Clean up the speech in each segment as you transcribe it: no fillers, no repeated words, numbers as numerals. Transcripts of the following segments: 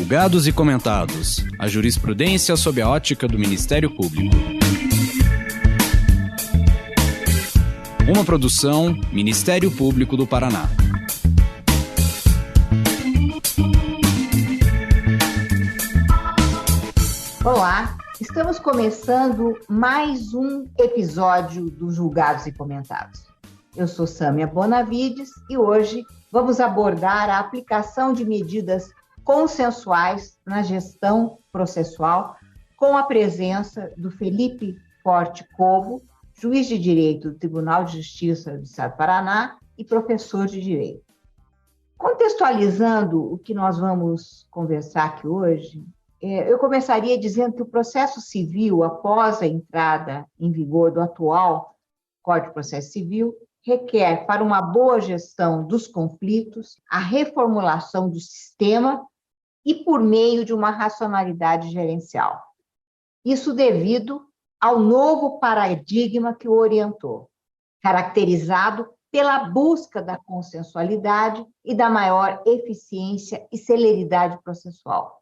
Julgados e comentados. A jurisprudência sob a ótica do Ministério Público. Uma produção Ministério Público do Paraná. Olá, estamos começando mais um episódio do Julgados e Comentados. Eu sou Sâmia Bonavides e hoje vamos abordar a aplicação de medidas consensuais na gestão processual com a presença do Felipe Forte Cobo, juiz de Direito do Tribunal de Justiça do Estado do Paraná e professor de Direito. Contextualizando o que nós vamos conversar aqui hoje, eu começaria dizendo que o processo civil, após a entrada em vigor do atual Código de Processo Civil, requer, para uma boa gestão dos conflitos, a reformulação do sistema e por meio de uma racionalidade gerencial. Isso devido ao novo paradigma que o orientou, caracterizado pela busca da consensualidade e da maior eficiência e celeridade processual.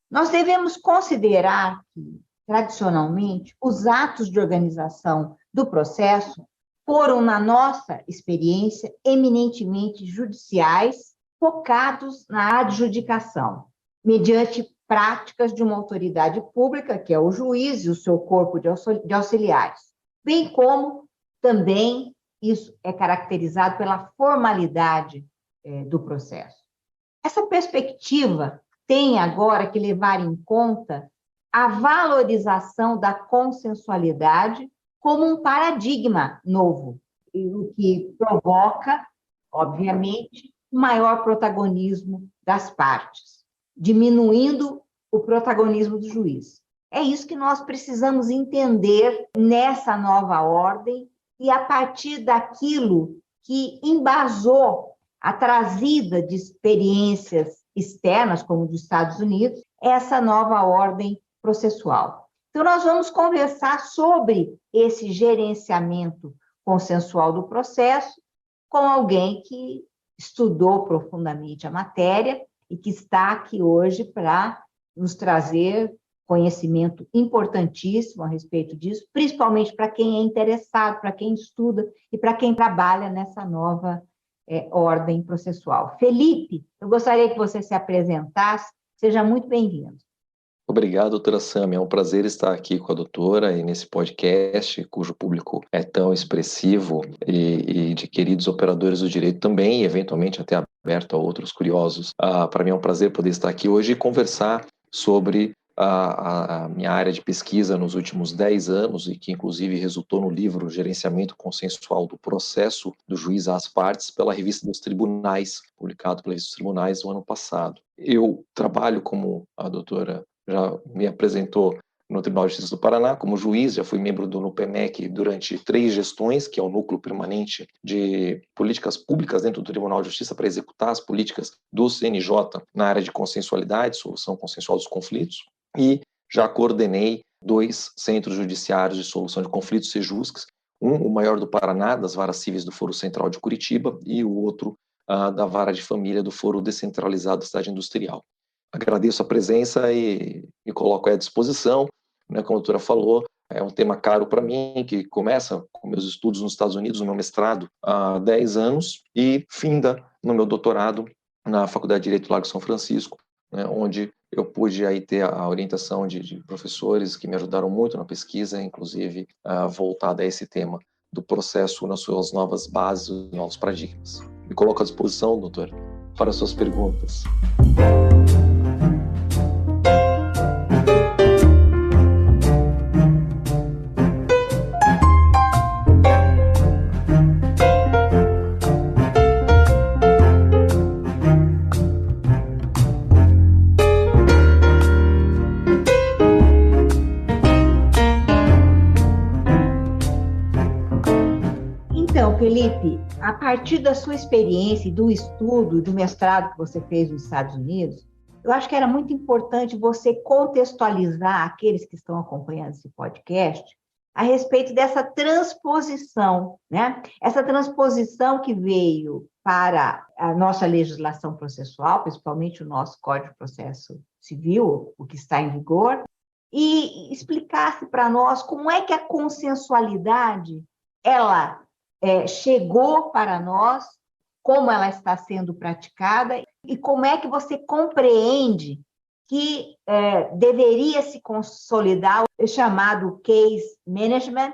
Nós devemos considerar que, tradicionalmente, os atos de organização do processo foram, na nossa experiência, eminentemente judiciais, focados na adjudicação, mediante práticas de uma autoridade pública, que é o juiz e o seu corpo de auxiliares, bem como também isso é caracterizado pela formalidade do processo. Essa perspectiva tem agora que levar em conta a valorização da consensualidade como um paradigma novo, o que provoca, obviamente, o maior protagonismo das partes, diminuindo o protagonismo do juiz. É isso que nós precisamos entender nessa nova ordem e a partir daquilo que embasou a trazida de experiências externas, como dos Estados Unidos, essa nova ordem processual. Então, nós vamos conversar sobre esse gerenciamento consensual do processo com alguém que estudou profundamente a matéria e que está aqui hoje para nos trazer conhecimento importantíssimo a respeito disso, principalmente para quem é interessado, para quem estuda e para quem trabalha nessa nova ordem processual. Felipe, eu gostaria que você se apresentasse. Seja muito bem-vindo. Obrigado, doutora Sâmia. É um prazer estar aqui com a doutora e nesse podcast, cujo público é tão expressivo e de queridos operadores do direito também, e eventualmente até aberto a outros curiosos. Para mim é um prazer poder estar aqui hoje e conversar sobre a minha área de pesquisa nos últimos 10 anos e que inclusive resultou no livro Gerenciamento Consensual do Processo do Juiz às Partes pela Revista dos Tribunais, publicado pela Revista dos Tribunais no ano passado. Eu trabalho, como a doutora já me apresentou, no Tribunal de Justiça do Paraná como juiz, já fui membro do NUPEMEC durante 3 gestões, que é o núcleo permanente de políticas públicas dentro do Tribunal de Justiça para executar as políticas do CNJ na área de consensualidade, solução consensual dos conflitos, e já coordenei 2 centros judiciários de solução de conflitos, CEJUSCs, o maior do Paraná, das varas cíveis do Foro Central de Curitiba, e o outro da vara de família do Foro Descentralizado da Cidade Industrial. Agradeço a presença e me coloco à disposição. Como a doutora falou, é um tema caro para mim, que começa com meus estudos nos Estados Unidos, no meu mestrado, há 10 anos, e finda no meu doutorado na Faculdade de Direito Largo São Francisco, onde eu pude aí ter a orientação de professores que me ajudaram muito na pesquisa, inclusive voltada a esse tema do processo nas suas novas bases, os novos paradigmas. Me coloco à disposição, doutor, para as suas perguntas. Felipe, a partir da sua experiência e do estudo, do mestrado que você fez nos Estados Unidos, eu acho que era muito importante você contextualizar aqueles que estão acompanhando esse podcast a respeito dessa transposição, né? Essa transposição que veio para a nossa legislação processual, principalmente o nosso Código de Processo Civil, o que está em vigor, e explicasse para nós como é que a consensualidade ela chegou para nós, como ela está sendo praticada e como é que você compreende que deveria se consolidar o chamado case management,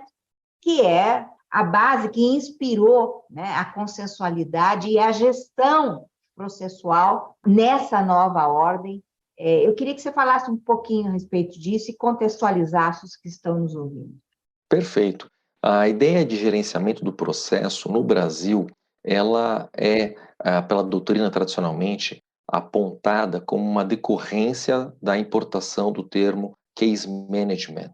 que é a base que inspirou, né, a consensualidade e a gestão processual nessa nova ordem. Eu queria que você falasse um pouquinho a respeito disso e contextualizasse os que estão nos ouvindo. Perfeito. A ideia de gerenciamento do processo no Brasil, ela é, pela doutrina tradicionalmente, apontada como uma decorrência da importação do termo case management.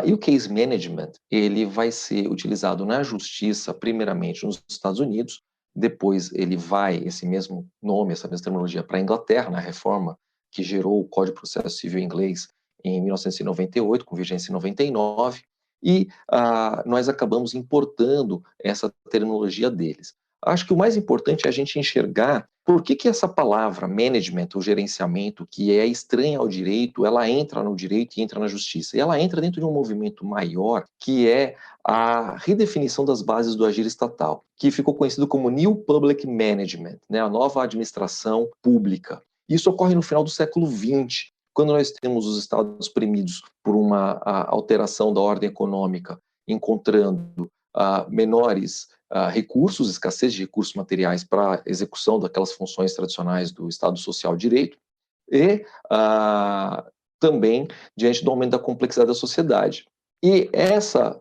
E o case management, ele vai ser utilizado na justiça, primeiramente nos Estados Unidos, depois ele vai, esse mesmo nome, essa mesma terminologia, para a Inglaterra, na reforma que gerou o Código de Processo Civil inglês em 1998, com vigência em 99, e nós acabamos importando essa terminologia deles. Acho que o mais importante é a gente enxergar por que essa palavra management, o gerenciamento, que é estranha ao direito, ela entra no direito e entra na justiça. E ela entra dentro de um movimento maior, que é a redefinição das bases do agir estatal, que ficou conhecido como New Public Management, né, a nova administração pública. Isso ocorre no final do século XX, quando nós temos os estados oprimidos por uma alteração da ordem econômica, encontrando menores recursos, escassez de recursos materiais para a execução daquelas funções tradicionais do Estado Social de Direito, e também diante do aumento da complexidade da sociedade. E essa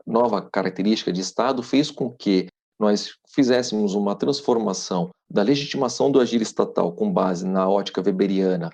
nova característica de Estado fez com que nós fizéssemos uma transformação da legitimação do agir estatal com base na ótica weberiana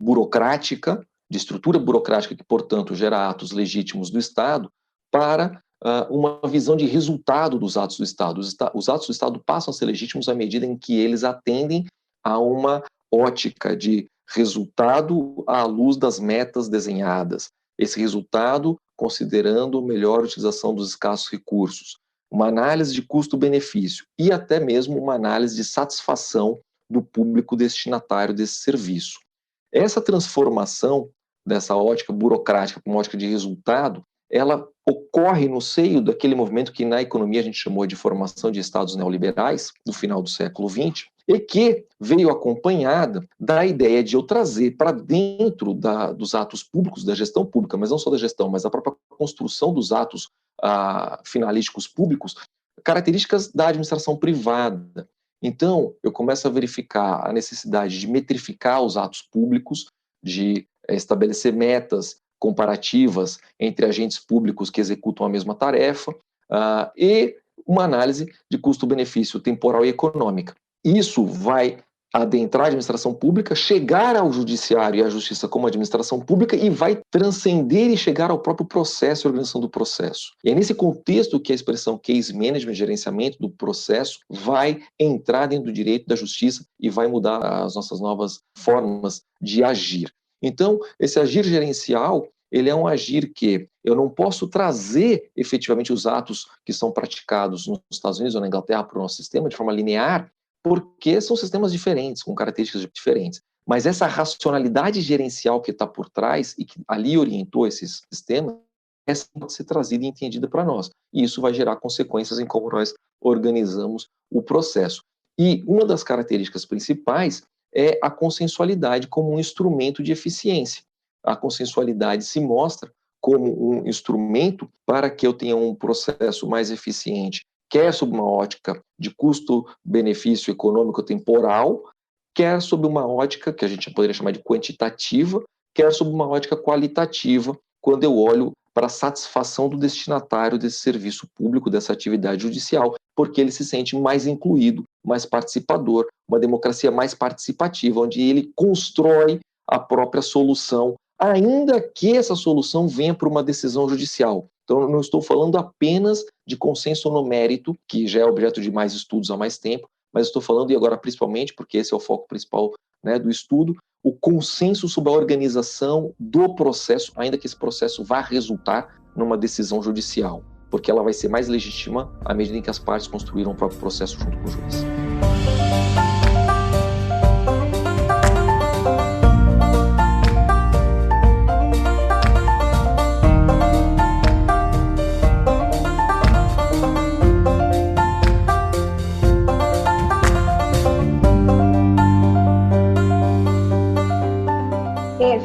burocrática, de estrutura burocrática que, portanto, gera atos legítimos do Estado, para uma visão de resultado dos atos do Estado. Os atos do Estado passam a ser legítimos à medida em que eles atendem a uma ótica de resultado à luz das metas desenhadas. Esse resultado considerando melhor utilização dos escassos recursos, uma análise de custo-benefício e até mesmo uma análise de satisfação do público destinatário desse serviço. Essa transformação dessa ótica burocrática para uma ótica de resultado, ela ocorre no seio daquele movimento que na economia a gente chamou de formação de estados neoliberais, no final do século XX, e que veio acompanhada da ideia de eu trazer para dentro dos atos públicos, da gestão pública, mas não só da gestão, mas da própria construção dos atos finalísticos públicos, características da administração privada. Então, eu começo a verificar a necessidade de metrificar os atos públicos, de estabelecer metas comparativas entre agentes públicos que executam a mesma tarefa, e uma análise de custo-benefício temporal e econômica. Isso vai adentrar a administração pública, chegar ao judiciário e à justiça como administração pública e vai transcender e chegar ao próprio processo e organização do processo. E é nesse contexto que a expressão case management, gerenciamento do processo, vai entrar dentro do direito da justiça e vai mudar as nossas novas formas de agir. Então, esse agir gerencial, ele é um agir que eu não posso trazer efetivamente os atos que são praticados nos Estados Unidos ou na Inglaterra para o nosso sistema de forma linear, porque são sistemas diferentes, com características diferentes. Mas essa racionalidade gerencial que está por trás e que ali orientou esses sistemas, essa pode ser trazida e entendida para nós. E isso vai gerar consequências em como nós organizamos o processo. E uma das características principais é a consensualidade como um instrumento de eficiência. A consensualidade se mostra como um instrumento para que eu tenha um processo mais eficiente, quer sob uma ótica de custo-benefício econômico temporal, quer sob uma ótica que a gente poderia chamar de quantitativa, quer sob uma ótica qualitativa, quando eu olho para a satisfação do destinatário desse serviço público, dessa atividade judicial, porque ele se sente mais incluído, mais participador, uma democracia mais participativa, onde ele constrói a própria solução, ainda que essa solução venha por uma decisão judicial. Então, não estou falando apenas de consenso no mérito, que já é objeto de mais estudos há mais tempo, mas estou falando, e agora principalmente, porque esse é o foco principal né, do estudo, o consenso sobre a organização do processo, ainda que esse processo vá resultar numa decisão judicial, porque ela vai ser mais legítima à medida em que as partes construíram o próprio processo junto com o juiz.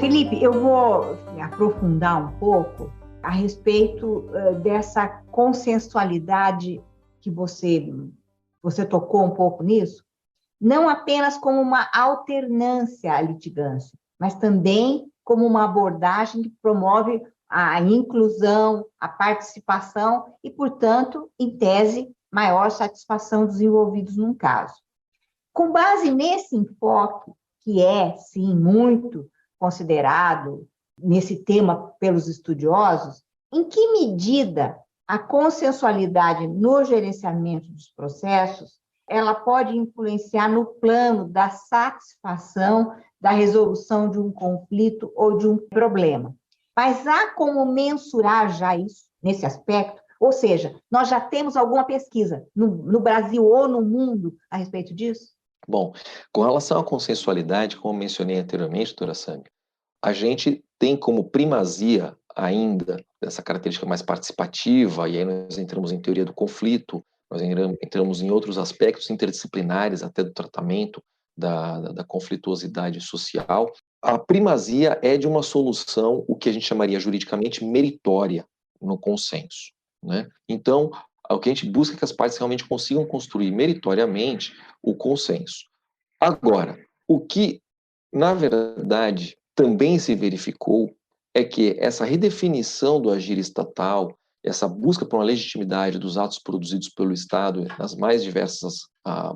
Felipe, eu vou me aprofundar um pouco a respeito dessa consensualidade que você tocou um pouco nisso, não apenas como uma alternância à litigância, mas também como uma abordagem que promove a inclusão, a participação e, portanto, em tese, maior satisfação dos envolvidos num caso. Com base nesse enfoque, que é, sim, muito considerado nesse tema pelos estudiosos, em que medida a consensualidade no gerenciamento dos processos ela pode influenciar no plano da satisfação da resolução de um conflito ou de um problema? Mas há como mensurar já isso nesse aspecto? Ou seja, nós já temos alguma pesquisa no Brasil ou no mundo a respeito disso? Bom, com relação à consensualidade, como mencionei anteriormente, doutora Sâmia, a gente tem como primazia ainda essa característica mais participativa, e aí nós entramos em teoria do conflito, nós entramos em outros aspectos interdisciplinares até do tratamento da conflituosidade social. A primazia é de uma solução, o que a gente chamaria juridicamente meritória no consenso, né? Então, o que a gente busca é que as partes realmente consigam construir meritoriamente o consenso. Agora, o que, na verdade, também se verificou é que essa redefinição do agir estatal, essa busca por uma legitimidade dos atos produzidos pelo Estado nas mais diversas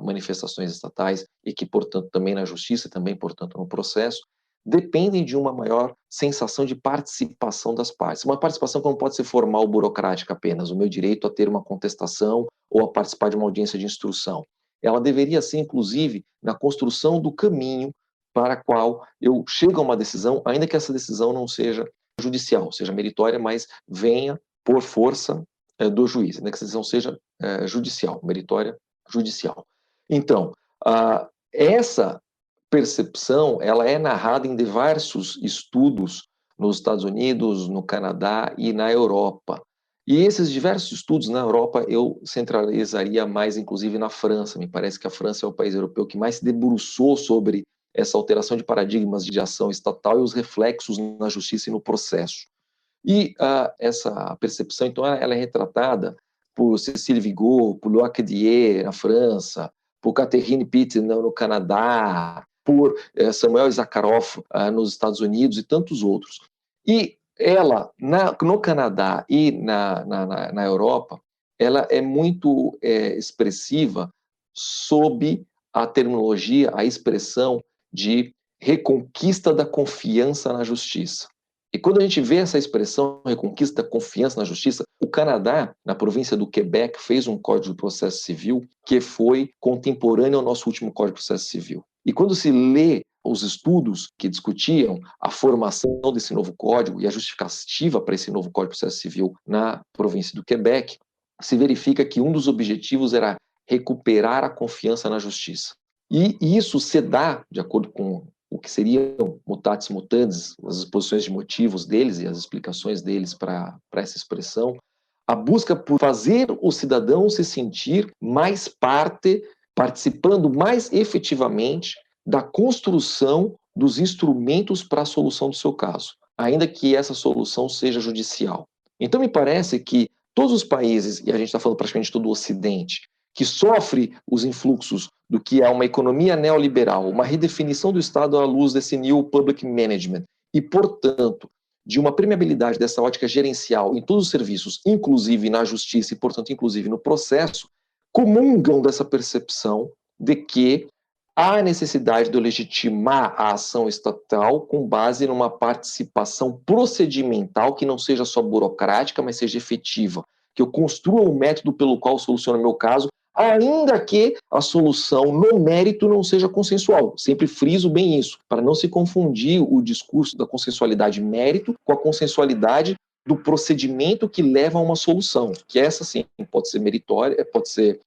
manifestações estatais e que, portanto, também na justiça e também, portanto, no processo, dependem de uma maior sensação de participação das partes. Uma participação que não pode ser formal ou burocrática apenas, o meu direito a ter uma contestação ou a participar de uma audiência de instrução. Ela deveria ser, inclusive, na construção do caminho para a qual eu chego a uma decisão, ainda que essa decisão não seja judicial, seja meritória, mas venha por força do juiz, ainda que essa decisão seja judicial, meritória, judicial. Então, essa percepção, ela é narrada em diversos estudos nos Estados Unidos, no Canadá e na Europa. E esses diversos estudos na Europa eu centralizaria mais, inclusive, na França. Me parece que a França é o país europeu que mais se debruçou sobre essa alteração de paradigmas de ação estatal e os reflexos na justiça e no processo. E essa percepção, então, ela é retratada por Cécile Vigo, por Loic Dier, na França, por Catherine Pitt, no Canadá, por Samuel Zakharov, nos Estados Unidos e tantos outros. E ela, no Canadá e na Europa, ela é muito expressiva sob a terminologia, a expressão de reconquista da confiança na justiça. E quando a gente vê essa expressão, reconquista da confiança na justiça, o Canadá, na província do Quebec, fez um Código de Processo Civil que foi contemporâneo ao nosso último Código de Processo Civil. E quando se lê os estudos que discutiam a formação desse novo código e a justificativa para esse novo Código de Processo Civil na província do Quebec, se verifica que um dos objetivos era recuperar a confiança na justiça. E isso se dá, de acordo com o que seriam mutatis mutandis, as exposições de motivos deles e as explicações deles para essa expressão, a busca por fazer o cidadão se sentir mais participando mais efetivamente da construção dos instrumentos para a solução do seu caso, ainda que essa solução seja judicial. Então, me parece que todos os países, e a gente está falando praticamente todo o Ocidente, que sofre os influxos do que é uma economia neoliberal, uma redefinição do Estado à luz desse New Public Management, e, portanto, de uma permeabilidade dessa ótica gerencial em todos os serviços, inclusive na justiça e, portanto, inclusive no processo, comungam dessa percepção de que há necessidade de legitimar a ação estatal com base numa participação procedimental que não seja só burocrática, mas seja efetiva, que eu construa um método pelo qual soluciono meu caso, ainda que a solução no mérito não seja consensual. Sempre friso bem isso, para não se confundir o discurso da consensualidade mérito com a consensualidade do procedimento que leva a uma solução, que essa sim pode ser meritória, pode ser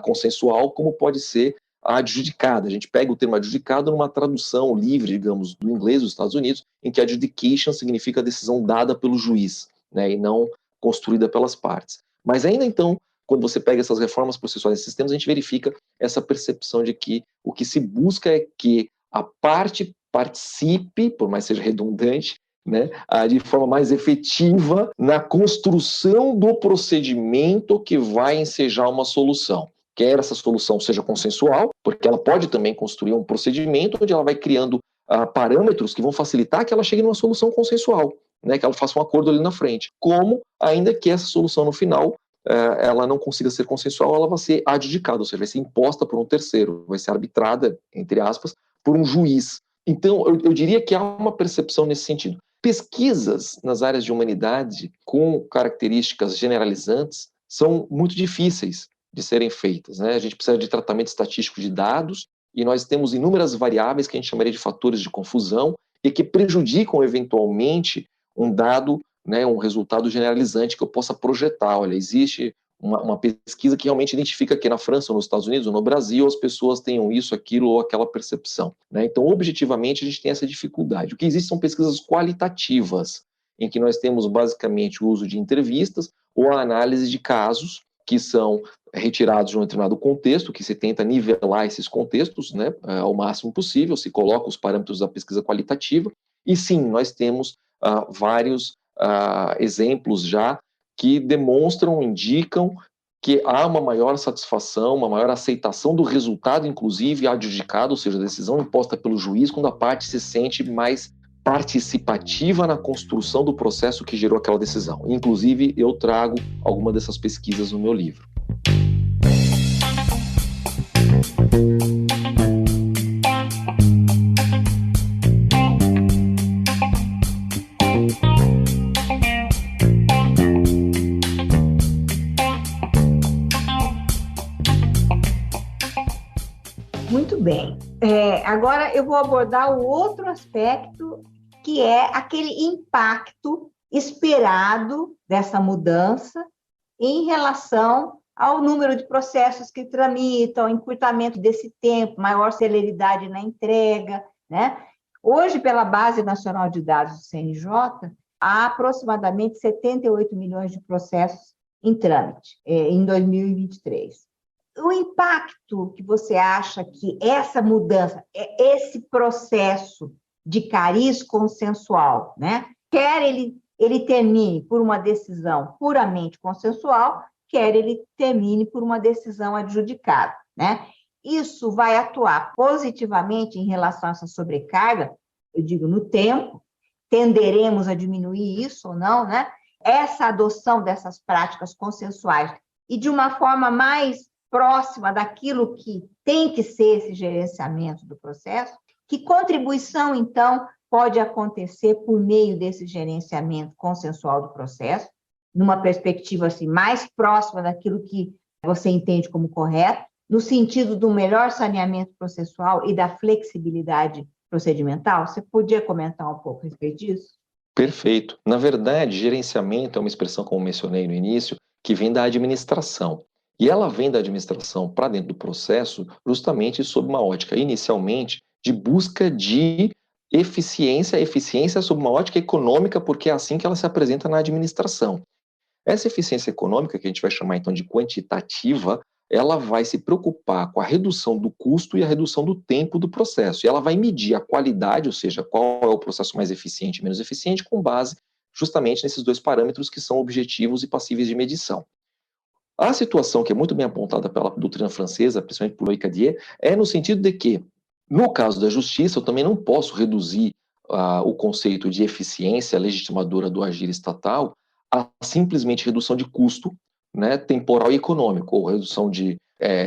consensual, como pode ser a adjudicada. A gente pega o termo adjudicado numa tradução livre, digamos, do inglês dos Estados Unidos, em que adjudication significa decisão dada pelo juiz, né, e não construída pelas partes. Mas ainda então, quando você pega essas reformas processuais e sistemas, a gente verifica essa percepção de que o que se busca é que a parte participe, por mais seja redundante, né, de forma mais efetiva na construção do procedimento que vai ensejar uma solução. Quer essa solução seja consensual, porque ela pode também construir um procedimento onde ela vai criando parâmetros que vão facilitar que ela chegue numa solução consensual, né, que ela faça um acordo ali na frente. Como, ainda que essa solução no final ela não consiga ser consensual, ela vai ser adjudicada, ou seja, vai ser imposta por um terceiro, vai ser arbitrada, entre aspas, por um juiz. Então, eu diria que há uma percepção nesse sentido. Pesquisas nas áreas de humanidade com características generalizantes são muito difíceis de serem feitas, né? A gente precisa de tratamento estatístico de dados e nós temos inúmeras variáveis que a gente chamaria de fatores de confusão e que prejudicam eventualmente um dado, né, um resultado generalizante que eu possa projetar. Olha, existe uma pesquisa que realmente identifica que na França, ou nos Estados Unidos, ou no Brasil, as pessoas tenham isso, aquilo ou aquela percepção, né? Então, objetivamente, a gente tem essa dificuldade. O que existe são pesquisas qualitativas, em que nós temos basicamente o uso de entrevistas ou a análise de casos que são retirados de um determinado contexto, que se tenta nivelar esses contextos, né, ao máximo possível, se coloca os parâmetros da pesquisa qualitativa, e sim, nós temos vários exemplos já que demonstram, indicam que há uma maior satisfação, uma maior aceitação do resultado, inclusive adjudicado, ou seja, a decisão imposta pelo juiz, quando a parte se sente mais participativa na construção do processo que gerou aquela decisão. Inclusive, eu trago alguma dessas pesquisas no meu livro. Muito bem. Agora eu vou abordar o outro aspecto, que é aquele impacto esperado dessa mudança em relação ao número de processos que tramitam, encurtamento desse tempo, maior celeridade na entrega, né? Hoje, pela Base Nacional de Dados do CNJ, há aproximadamente 78 milhões de processos em trâmite em 2023. O impacto que você acha que essa mudança, esse processo de cariz consensual, né? Quer ele termine por uma decisão puramente consensual, quer ele termine por uma decisão adjudicada, né? Isso vai atuar positivamente em relação a essa sobrecarga, eu digo, no tempo, tenderemos a diminuir isso ou não, né? Essa adoção dessas práticas consensuais e de uma forma mais próxima daquilo que tem que ser esse gerenciamento do processo, que contribuição, então, pode acontecer por meio desse gerenciamento consensual do processo, numa perspectiva assim, mais próxima daquilo que você entende como correto, no sentido do melhor saneamento processual e da flexibilidade procedimental? Você podia comentar um pouco a respeito disso? Perfeito. Na verdade, gerenciamento é uma expressão, como mencionei no início, que vem da administração. E ela vem da administração para dentro do processo justamente sob uma ótica, inicialmente, de busca de eficiência sob uma ótica econômica, porque é assim que ela se apresenta na administração. Essa eficiência econômica, que a gente vai chamar então de quantitativa, ela vai se preocupar com a redução do custo e a redução do tempo do processo. E ela vai medir a qualidade, ou seja, qual é o processo mais eficiente e menos eficiente, com base justamente nesses dois parâmetros que são objetivos e passíveis de medição. A situação que é muito bem apontada pela doutrina francesa, principalmente por Loïc Cadier, é no sentido de que, no caso da justiça, eu também não posso reduzir o conceito de eficiência legitimadora do agir estatal a simplesmente redução de custo, né, temporal e econômico, ou redução de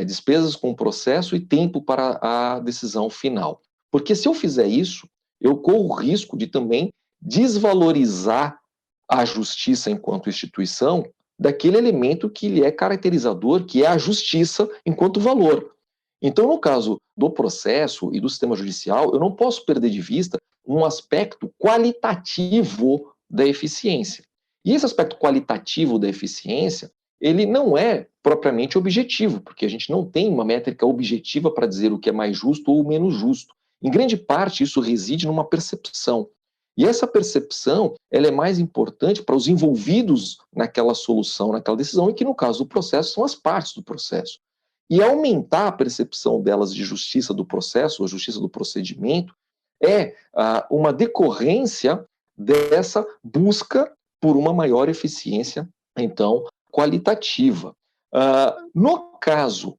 despesas com o processo e tempo para a decisão final. Porque se eu fizer isso, eu corro o risco de também desvalorizar a justiça enquanto instituição, daquele elemento que lhe é caracterizador, que é a justiça enquanto valor. Então, no caso do processo e do sistema judicial, eu não posso perder de vista um aspecto qualitativo da eficiência. E esse aspecto qualitativo da eficiência, ele não é propriamente objetivo, porque a gente não tem uma métrica objetiva para dizer o que é mais justo ou menos justo. Em grande parte, isso reside numa percepção. E essa percepção, ela é mais importante para os envolvidos naquela solução, naquela decisão, e que no caso do processo são as partes do processo. E aumentar a percepção delas de justiça do processo, ou justiça do procedimento, é uma decorrência dessa busca por uma maior eficiência, então, qualitativa. No caso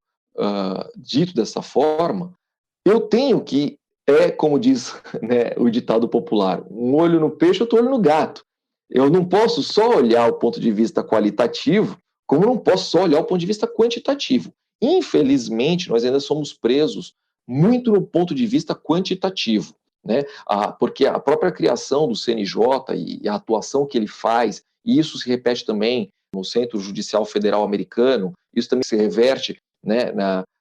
dito dessa forma, eu tenho que, como diz, né, o ditado popular, um olho no peixe, outro olho no gato. Eu não posso só olhar o ponto de vista qualitativo, como não posso só olhar o ponto de vista quantitativo. Infelizmente, nós ainda somos presos muito no ponto de vista quantitativo, né? Porque a própria criação do CNJ e a atuação que ele faz, e isso se repete também no Centro Judicial Federal Americano, isso também se reverte, né,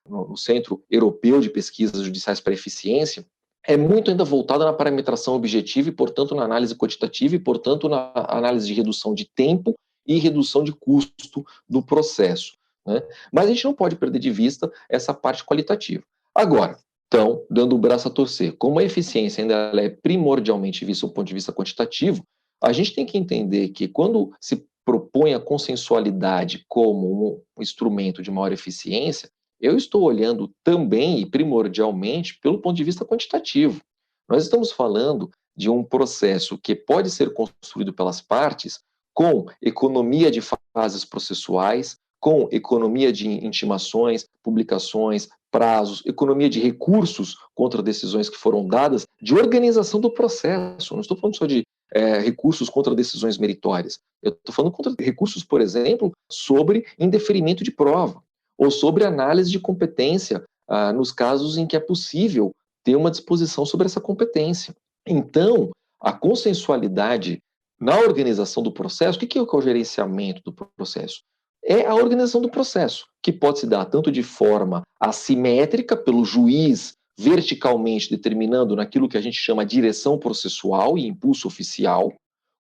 no Centro Europeu de Pesquisas Judiciais para Eficiência, é muito ainda voltada na parametração objetiva e, portanto, na análise quantitativa e, portanto, na análise de redução de tempo e redução de custo do processo, né? Mas a gente não pode perder de vista essa parte qualitativa. Agora, então, dando o braço a torcer, como a eficiência ainda é primordialmente vista do ponto de vista quantitativo, a gente tem que entender que quando se propõe a consensualidade como um instrumento de maior eficiência, eu estou olhando também e primordialmente pelo ponto de vista quantitativo. Nós estamos falando de um processo que pode ser construído pelas partes com economia de fases processuais, com economia de intimações, publicações, prazos, economia de recursos contra decisões que foram dadas, de organização do processo. Não estou falando só de recursos contra decisões meritórias. Eu estou falando contra recursos, por exemplo, sobre indeferimento de prova, ou sobre análise de competência nos casos em que é possível ter uma disposição sobre essa competência. Então, a consensualidade na organização do processo, o que é o gerenciamento do processo? É a organização do processo, que pode se dar tanto de forma assimétrica, pelo juiz verticalmente determinando naquilo que a gente chama de direção processual e impulso oficial,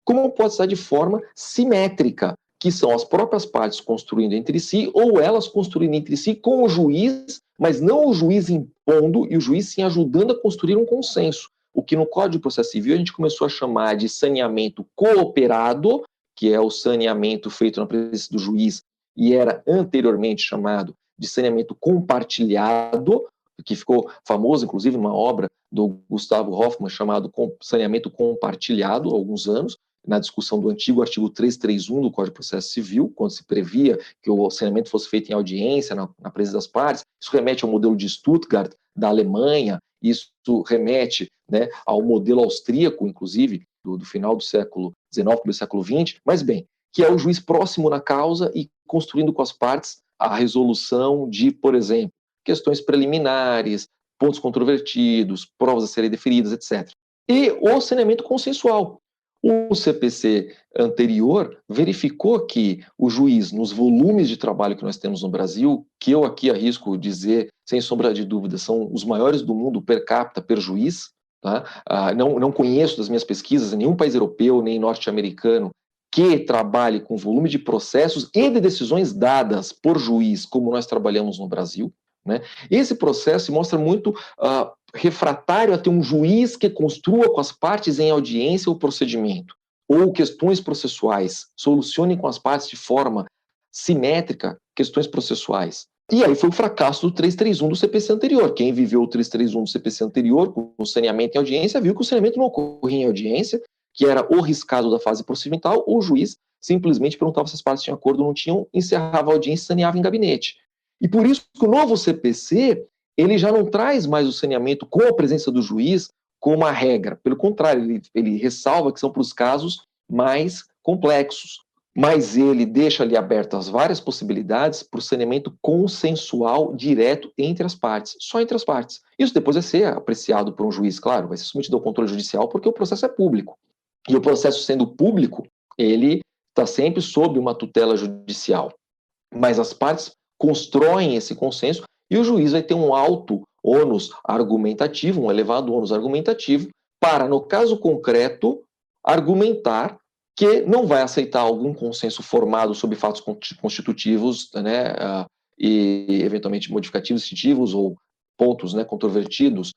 como pode se dar de forma simétrica, que são as próprias partes construindo entre si, ou elas construindo entre si com o juiz, mas não o juiz impondo, e o juiz sim ajudando a construir um consenso. O que no Código de Processo Civil a gente começou a chamar de saneamento cooperado, que é o saneamento feito na presença do juiz, e era anteriormente chamado de saneamento compartilhado, que ficou famoso, inclusive, numa obra do Gustavo Hoffmann, chamado Saneamento Compartilhado, há alguns anos, na discussão do antigo artigo 331 do Código de Processo Civil, quando se previa que o saneamento fosse feito em audiência, na presença das partes. Isso remete ao modelo de Stuttgart, da Alemanha, isso remete, né, ao modelo austríaco, inclusive, do final do século XIX, do século XX, mas bem, que é o juiz próximo na causa e construindo com as partes a resolução de, por exemplo, questões preliminares, pontos controvertidos, provas a serem deferidas, etc. E o saneamento consensual. O CPC anterior verificou que o juiz, nos volumes de trabalho que nós temos no Brasil, que eu aqui arrisco dizer, sem sombra de dúvida, são os maiores do mundo per capita, per juiz, tá? Não conheço das minhas pesquisas nenhum país europeu, nem norte-americano, que trabalhe com volume de processos e de decisões dadas por juiz, como nós trabalhamos no Brasil, né? Esse processo se mostra muito refratário a ter um juiz que construa com as partes em audiência o procedimento, ou questões processuais, solucione com as partes de forma simétrica questões processuais. E aí foi o fracasso do 331 do CPC anterior. Quem viveu o 331 do CPC anterior, com o saneamento em audiência, viu que o saneamento não ocorria em audiência, que era o riscado da fase procedimental, ou o juiz simplesmente perguntava se as partes tinham acordo ou não tinham, encerrava a audiência e saneava em gabinete. E por isso que o novo CPC, ele já não traz mais o saneamento com a presença do juiz como uma regra. Pelo contrário, ele ressalva que são para os casos mais complexos. Mas ele deixa ali abertas várias possibilidades para o saneamento consensual direto entre as partes, só entre as partes. Isso depois vai ser apreciado por um juiz, claro, vai ser submetido ao controle judicial porque o processo é público. E o processo sendo público, ele está sempre sob uma tutela judicial. Mas as partes constroem esse consenso e o juiz vai ter um alto ônus argumentativo, um elevado ônus argumentativo, para, no caso concreto, argumentar que não vai aceitar algum consenso formado sobre fatos constitutivos, né, e eventualmente modificativos, distintivos ou pontos, né, controvertidos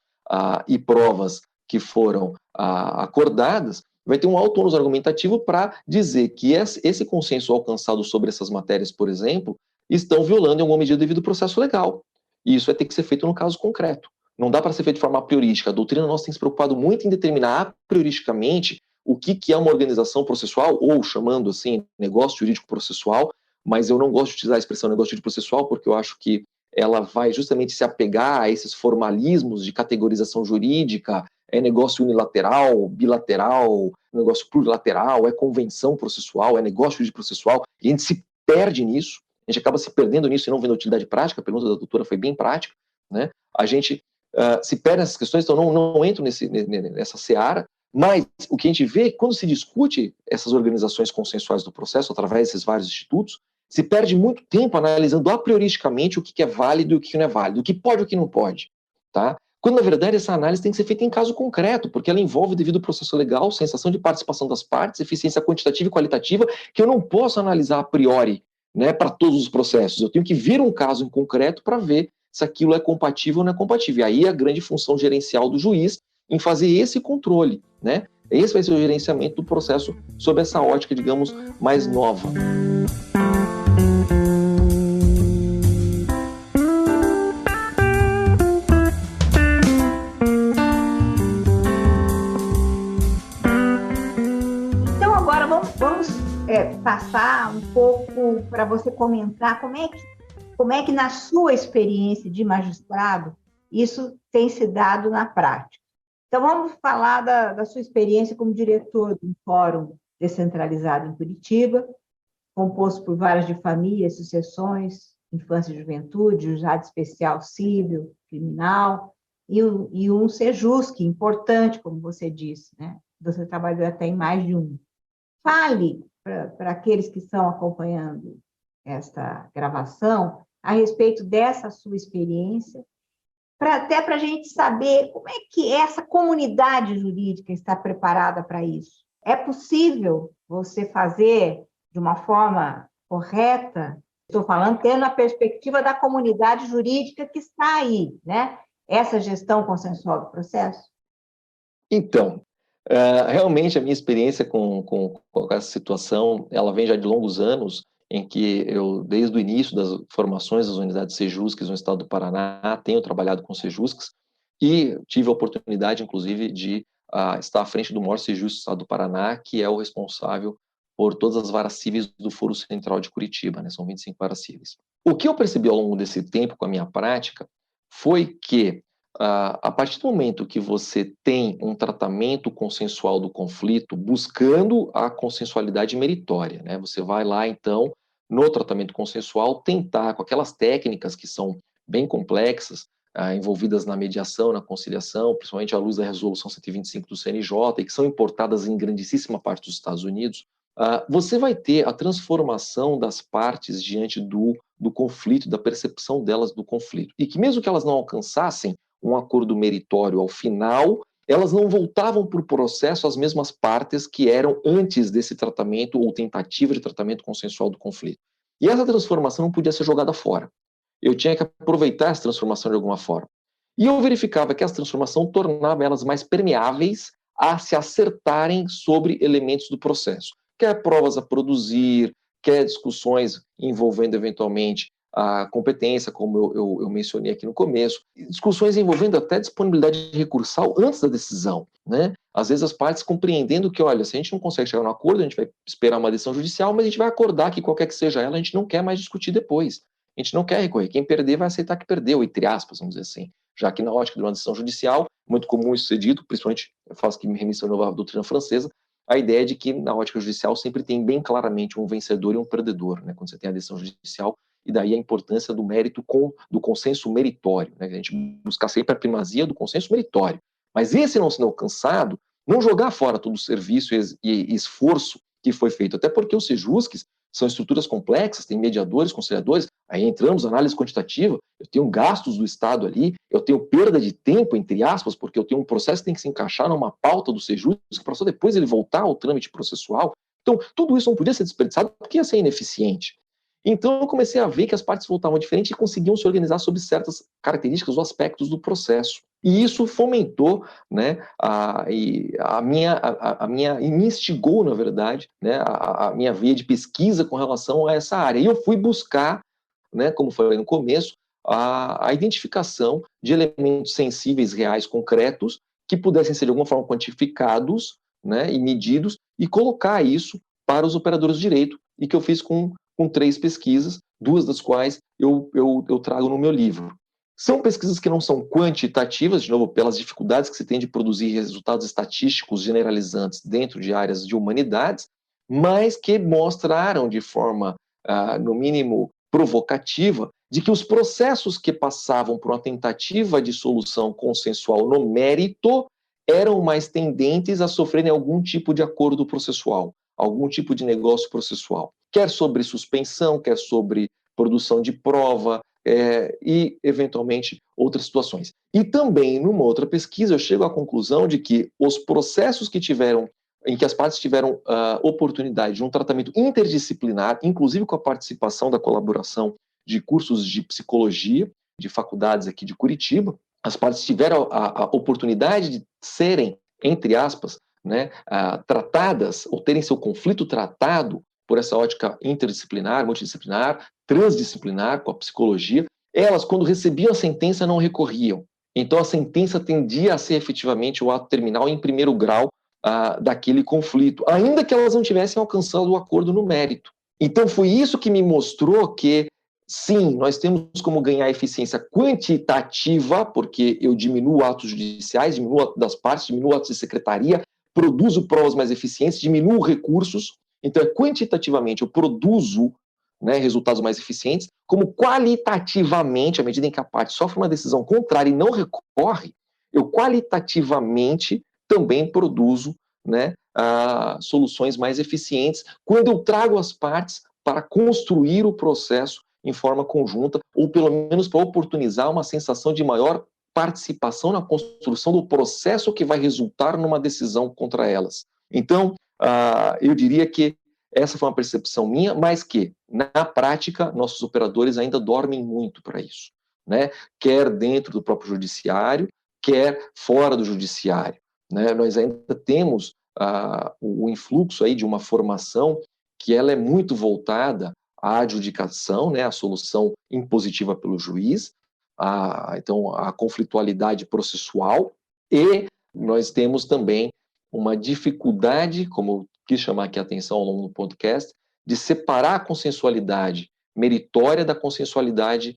e provas que foram acordadas, vai ter um alto ônus argumentativo para dizer que esse consenso alcançado sobre essas matérias, por exemplo, estão violando em alguma medida o devido processo legal. E isso vai ter que ser feito no caso concreto. Não dá para ser feito de forma priorística. A doutrina nossa tem se preocupado muito em determinar a prioristicamente o que é uma organização processual, ou chamando assim, negócio jurídico processual, mas eu não gosto de utilizar a expressão negócio jurídico processual porque eu acho que ela vai justamente se apegar a esses formalismos de categorização jurídica, é negócio unilateral, bilateral, negócio plurilateral, é convenção processual, é negócio jurídico processual, e a gente se perde nisso, a gente acaba se perdendo nisso e não vendo utilidade prática. A pergunta da doutora foi bem prática, né? A gente se perde nessas questões, então não entro nessa seara, mas o que a gente vê, quando se discute essas organizações consensuais do processo, através desses vários institutos, se perde muito tempo analisando a prioristicamente o que é válido e o que não é válido, o que pode e o que não pode, tá? Quando, na verdade, essa análise tem que ser feita em caso concreto, porque ela envolve devido processo legal, sensação de participação das partes, eficiência quantitativa e qualitativa, que eu não posso analisar a priori, né, para todos os processos. Eu tenho que ver um caso em concreto para ver se aquilo é compatível ou não é compatível. E aí a grande função gerencial do juiz em fazer esse controle, né? Esse vai ser o gerenciamento do processo sob essa ótica, digamos, mais nova. Então agora vamos passar um pouco para você comentar como é que na sua experiência de magistrado isso tem se dado na prática. Então, vamos falar da sua experiência como diretor de um fórum descentralizado em Curitiba, composto por várias de famílias, sucessões, infância e juventude, juizado especial civil, criminal, e um Sejusc, importante, como você disse, né? Você trabalhou até em mais de um. Fale para aqueles que estão acompanhando esta gravação a respeito dessa sua experiência, até para a gente saber como é que essa comunidade jurídica está preparada para isso. É possível você fazer de uma forma correta? Estou falando tendo a perspectiva da comunidade jurídica que está aí, né? Essa gestão consensual do processo? Então, realmente a minha experiência com essa situação, ela vem já de longos anos, em que eu, desde o início das formações das unidades Sejuscs no estado do Paraná, tenho trabalhado com Sejuscs e tive a oportunidade, inclusive, de estar à frente do maior Sejusc do estado do Paraná, que é o responsável por todas as varas cíveis do Foro Central de Curitiba, né? São 25 varas cíveis. O que eu percebi ao longo desse tempo com a minha prática foi que, a partir do momento que você tem um tratamento consensual do conflito, buscando a consensualidade meritória, né? Você vai lá, então, no tratamento consensual, tentar, com aquelas técnicas que são bem complexas, envolvidas na mediação, na conciliação, principalmente à luz da resolução 125 do CNJ, e que são importadas em grandíssima parte dos Estados Unidos, você vai ter a transformação das partes diante do conflito, da percepção delas do conflito. E que mesmo que elas não alcançassem um acordo meritório ao final, elas não voltavam para o processo as mesmas partes que eram antes desse tratamento ou tentativa de tratamento consensual do conflito. E essa transformação não podia ser jogada fora. Eu tinha que aproveitar essa transformação de alguma forma. E eu verificava que essa transformação tornava elas mais permeáveis a se acertarem sobre elementos do processo. Quer provas a produzir, quer discussões envolvendo eventualmente a competência, como eu mencionei aqui no começo, discussões envolvendo até disponibilidade recursal antes da decisão, né? Às vezes as partes compreendendo que, olha, se a gente não consegue chegar no acordo, a gente vai esperar uma decisão judicial, mas a gente vai acordar que qualquer que seja ela, a gente não quer mais discutir depois. A gente não quer recorrer. Quem perder vai aceitar que perdeu, entre aspas, vamos dizer assim. Já que na ótica de uma decisão judicial, muito comum isso ser dito, principalmente, eu faço que me remissão à doutrina francesa, a ideia de que na ótica judicial sempre tem bem claramente um vencedor e um perdedor, né, quando você tem a decisão judicial, e daí a importância do mérito do consenso meritório, né, a gente buscar sempre a primazia do consenso meritório. Mas esse não sendo alcançado, não jogar fora todo o serviço e esforço que foi feito. Até porque os Sejuscs são estruturas complexas, tem mediadores, conciliadores, aí entramos na análise quantitativa, eu tenho gastos do Estado ali, eu tenho perda de tempo, entre aspas, porque eu tenho um processo que tem que se encaixar numa pauta do Sejusc, para só depois ele voltar ao trâmite processual. Então, tudo isso não podia ser desperdiçado porque ia ser ineficiente. Então, eu comecei a ver que as partes voltavam diferente e conseguiam se organizar sobre certas características ou aspectos do processo. E isso fomentou, né, me instigou, na verdade, né, a minha via de pesquisa com relação a essa área. E eu fui buscar, né, como falei no começo, a identificação de elementos sensíveis, reais, concretos, que pudessem ser de alguma forma quantificados, né, e medidos, e colocar isso para os operadores de direito, e que eu fiz com 3 pesquisas, 2 das quais eu trago no meu livro. São pesquisas que não são quantitativas, de novo, pelas dificuldades que se tem de produzir resultados estatísticos generalizantes dentro de áreas de humanidades, mas que mostraram de forma, no mínimo, provocativa, de que os processos que passavam por uma tentativa de solução consensual no mérito eram mais tendentes a sofrerem algum tipo de acordo processual, algum tipo de negócio processual, quer sobre suspensão, quer sobre produção de prova, e, eventualmente, outras situações. E também, numa outra pesquisa, eu chego à conclusão de que os processos em que as partes tiveram oportunidade de um tratamento interdisciplinar, inclusive com a participação da colaboração de cursos de psicologia, de faculdades aqui de Curitiba, as partes tiveram a oportunidade de serem, entre aspas, né, tratadas, ou terem seu conflito tratado por essa ótica interdisciplinar, multidisciplinar, transdisciplinar, com a psicologia. Elas, quando recebiam a sentença, não recorriam. Então, a sentença tendia a ser efetivamente o ato terminal em primeiro grau daquele conflito, ainda que elas não tivessem alcançado o acordo no mérito. Então, foi isso que me mostrou que, sim, nós temos como ganhar eficiência quantitativa, porque eu diminuo atos judiciais, diminuo atos das partes, diminuo atos de secretaria, produzo provas mais eficientes, diminuo recursos. Então, quantitativamente, eu produzo, né, resultados mais eficientes, como qualitativamente, à medida em que a parte sofre uma decisão contrária e não recorre, eu qualitativamente também produzo, né, soluções mais eficientes quando eu trago as partes para construir o processo em forma conjunta, ou pelo menos para oportunizar uma sensação de maior participação na construção do processo que vai resultar numa decisão contra elas. Então, eu diria que essa foi uma percepção minha, mas que, na prática, nossos operadores ainda dormem muito para isso, né? Quer dentro do próprio judiciário, quer fora do judiciário, né? Nós ainda temos o influxo aí de uma formação que ela é muito voltada à adjudicação, né? À solução impositiva pelo juiz, então, a conflitualidade processual, e nós temos também uma dificuldade, como eu quis chamar aqui a atenção ao longo do podcast, de separar a consensualidade meritória da consensualidade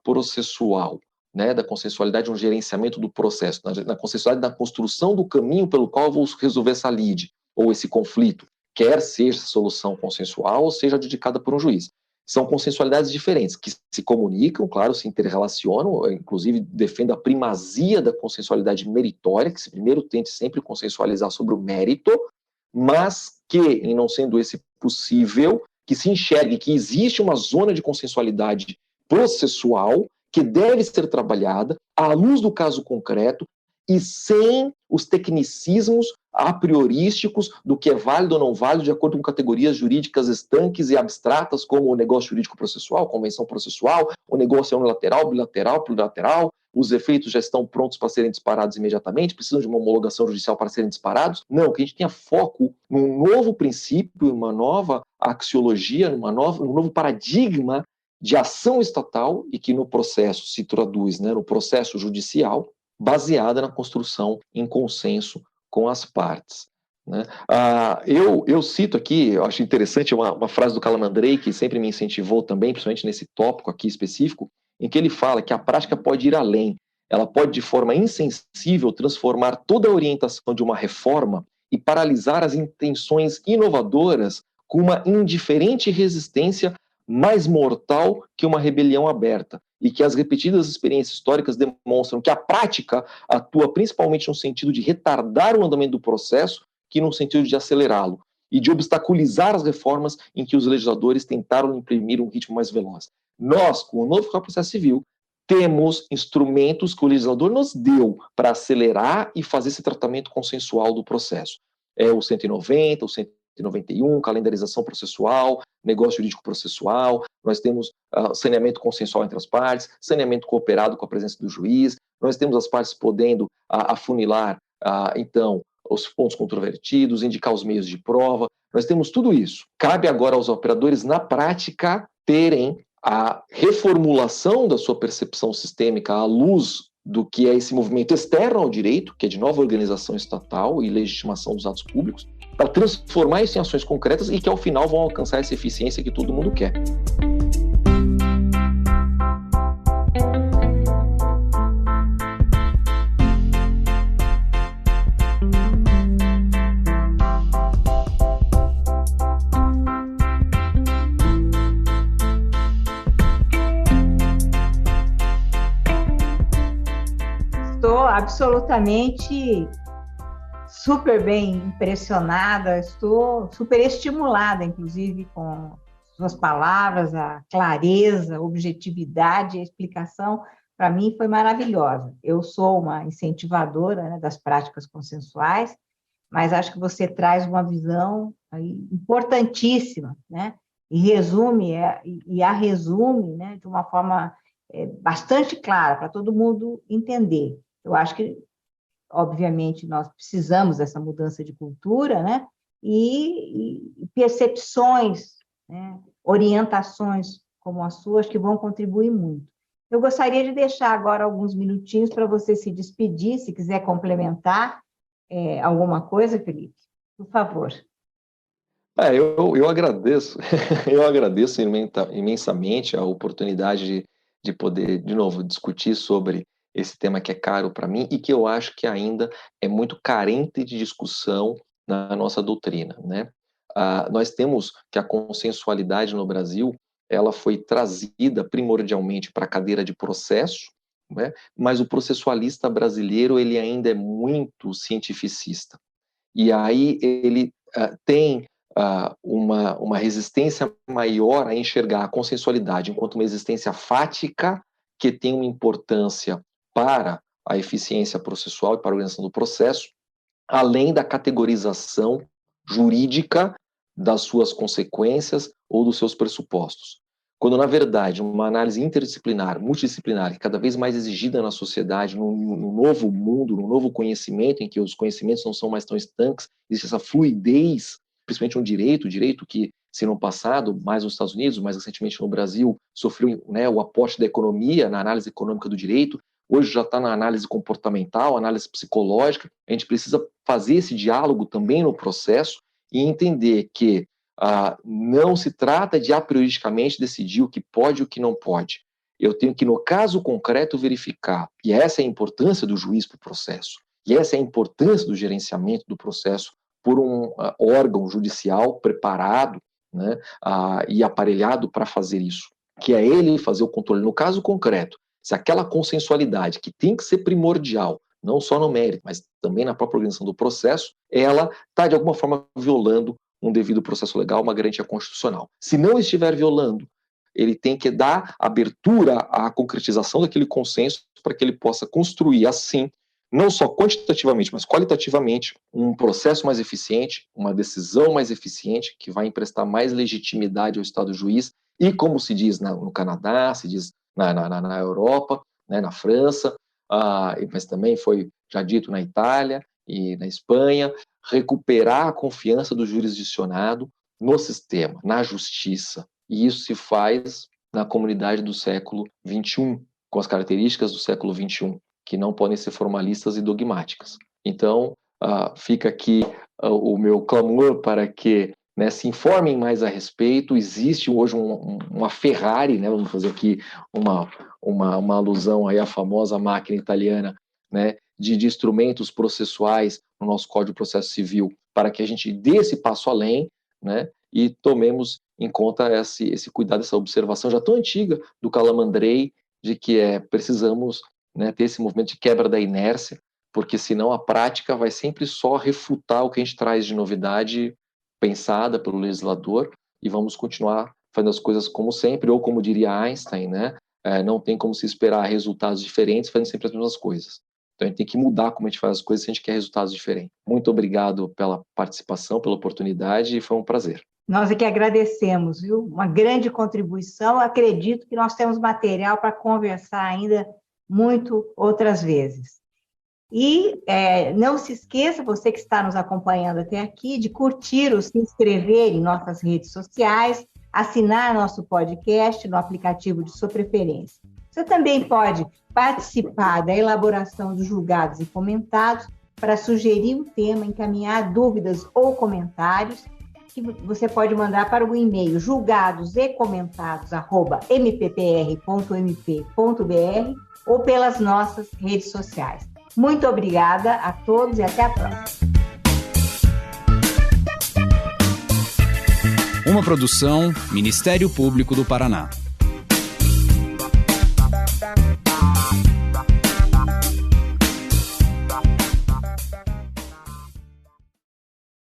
processual, né, da consensualidade de um gerenciamento do processo, na consensualidade da construção do caminho pelo qual eu vou resolver essa lide, ou esse conflito, quer seja solução consensual ou seja adjudicada por um juiz. São consensualidades diferentes, que se comunicam, claro, se interrelacionam, inclusive defendo a primazia da consensualidade meritória, que se primeiro tente sempre consensualizar sobre o mérito, mas que, em não sendo esse possível, que se enxergue que existe uma zona de consensualidade processual que deve ser trabalhada à luz do caso concreto e sem os tecnicismos a priorísticos do que é válido ou não válido de acordo com categorias jurídicas estanques e abstratas, como o negócio jurídico processual, convenção processual, o negócio é unilateral, bilateral, plurilateral, os efeitos já estão prontos para serem disparados imediatamente, precisam de uma homologação judicial para serem disparados. Não, que a gente tenha foco num novo princípio, uma nova axiologia, num novo paradigma de ação estatal e que no processo se traduz, né, no processo judicial, baseada na construção em consenso com as partes, né? Eu cito aqui, eu acho interessante uma frase do Calamandrei, que sempre me incentivou também, principalmente nesse tópico aqui específico, em que ele fala que a prática pode ir além, ela pode de forma insensível transformar toda a orientação de uma reforma e paralisar as intenções inovadoras com uma indiferente resistência mais mortal que uma rebelião aberta, e que as repetidas experiências históricas demonstram que a prática atua principalmente no sentido de retardar o andamento do processo que no sentido de acelerá-lo. e de obstaculizar as reformas em que os legisladores tentaram imprimir um ritmo mais veloz. Nós, com o novo Código de Processo Civil, temos instrumentos que o legislador nos deu para acelerar e fazer esse tratamento consensual do processo. É o 190, o 191, calendarização processual, negócio jurídico processual, nós temos saneamento consensual entre as partes, saneamento cooperado com a presença do juiz, nós temos as partes podendo afunilar, então, os pontos controvertidos, indicar os meios de prova, nós temos tudo isso. Cabe agora aos operadores, na prática, terem a reformulação da sua percepção sistêmica à luz do que é esse movimento externo ao direito, que é de nova organização estatal e legitimação dos atos públicos, para transformar isso em ações concretas e que, ao final, vão alcançar essa eficiência que todo mundo quer. Absolutamente super bem impressionada, estou super estimulada, inclusive, com suas palavras, a clareza, a objetividade, a explicação, para mim foi maravilhosa. Eu sou uma incentivadora, né, das práticas consensuais, mas acho que você traz uma visão aí importantíssima, né, e a resume, né, de uma forma bastante clara para todo mundo entender. Eu acho que, obviamente, nós precisamos dessa mudança de cultura, né? E percepções, né? Orientações como as suas que vão contribuir muito. Eu gostaria de deixar agora alguns minutinhos para você se despedir, se quiser complementar alguma coisa, Felipe, por favor. Eu agradeço, eu agradeço imensamente a oportunidade de poder, de novo, discutir sobre esse tema que é caro para mim e que eu acho que ainda é muito carente de discussão na nossa doutrina, né? Nós temos que a consensualidade no Brasil, ela foi trazida primordialmente para a cadeira de processo, né? Mas o processualista brasileiro, ele ainda é muito cientificista. E aí ele tem uma resistência maior a enxergar a consensualidade enquanto uma existência fática que tem uma importância para a eficiência processual e para a organização do processo, além da categorização jurídica das suas consequências ou dos seus pressupostos. Quando, na verdade, uma análise interdisciplinar, multidisciplinar, cada vez mais exigida na sociedade, num novo mundo, num novo conhecimento, em que os conhecimentos não são mais tão estanques, existe essa fluidez, principalmente no direito que, se no passado, mais nos Estados Unidos, mais recentemente no Brasil, sofreu, né, o aporte da economia na análise econômica do direito, hoje já está na análise comportamental, análise psicológica. A gente precisa fazer esse diálogo também no processo e entender que não se trata de aprioristicamente decidir o que pode e o que não pode. Eu tenho que, no caso concreto, verificar, e essa é a importância do juiz para o processo, e essa é a importância do gerenciamento do processo por um órgão judicial preparado, né, e aparelhado para fazer isso, que é ele fazer o controle. No caso concreto, se aquela consensualidade, que tem que ser primordial, não só no mérito, mas também na própria organização do processo, ela está, de alguma forma, violando um devido processo legal, uma garantia constitucional. Se não estiver violando, ele tem que dar abertura à concretização daquele consenso para que ele possa construir, assim, não só quantitativamente, mas qualitativamente, um processo mais eficiente, uma decisão mais eficiente, que vai emprestar mais legitimidade ao Estado juiz, e como se diz no Canadá, se diz na Europa, né, na França, mas também foi já dito na Itália e na Espanha, recuperar a confiança do jurisdicionado no sistema, na justiça. E isso se faz na comunidade do século XXI, com as características do século XXI, que não podem ser formalistas e dogmáticas. Então, fica aqui o meu clamor para que, né, se informem mais a respeito. Existe hoje uma Ferrari, né, vamos fazer aqui uma alusão aí à famosa máquina italiana, né, de instrumentos processuais no nosso Código de Processo Civil, para que a gente dê esse passo além, né, e tomemos em conta esse cuidado, essa observação já tão antiga do Calamandrei, de que precisamos, né, ter esse movimento de quebra da inércia, porque senão a prática vai sempre só refutar o que a gente traz de novidade pensada pelo legislador e vamos continuar fazendo as coisas como sempre, ou como diria Einstein, né? Não tem como se esperar resultados diferentes fazendo sempre as mesmas coisas. Então, a gente tem que mudar como a gente faz as coisas se a gente quer resultados diferentes. Muito obrigado pela participação, pela oportunidade, e foi um prazer. Nós é que agradecemos, viu? Uma grande contribuição. Acredito que nós temos material para conversar ainda muito outras vezes. E não se esqueça, você que está nos acompanhando até aqui, de curtir ou se inscrever em nossas redes sociais, assinar nosso podcast no aplicativo de sua preferência. Você também pode participar da elaboração dos julgados e comentados para sugerir um tema, encaminhar dúvidas ou comentários, que você pode mandar para o e-mail julgadosecomentado@mppr.mp.br ou pelas nossas redes sociais. Muito obrigada a todos e até a próxima. Uma produção Ministério Público do Paraná.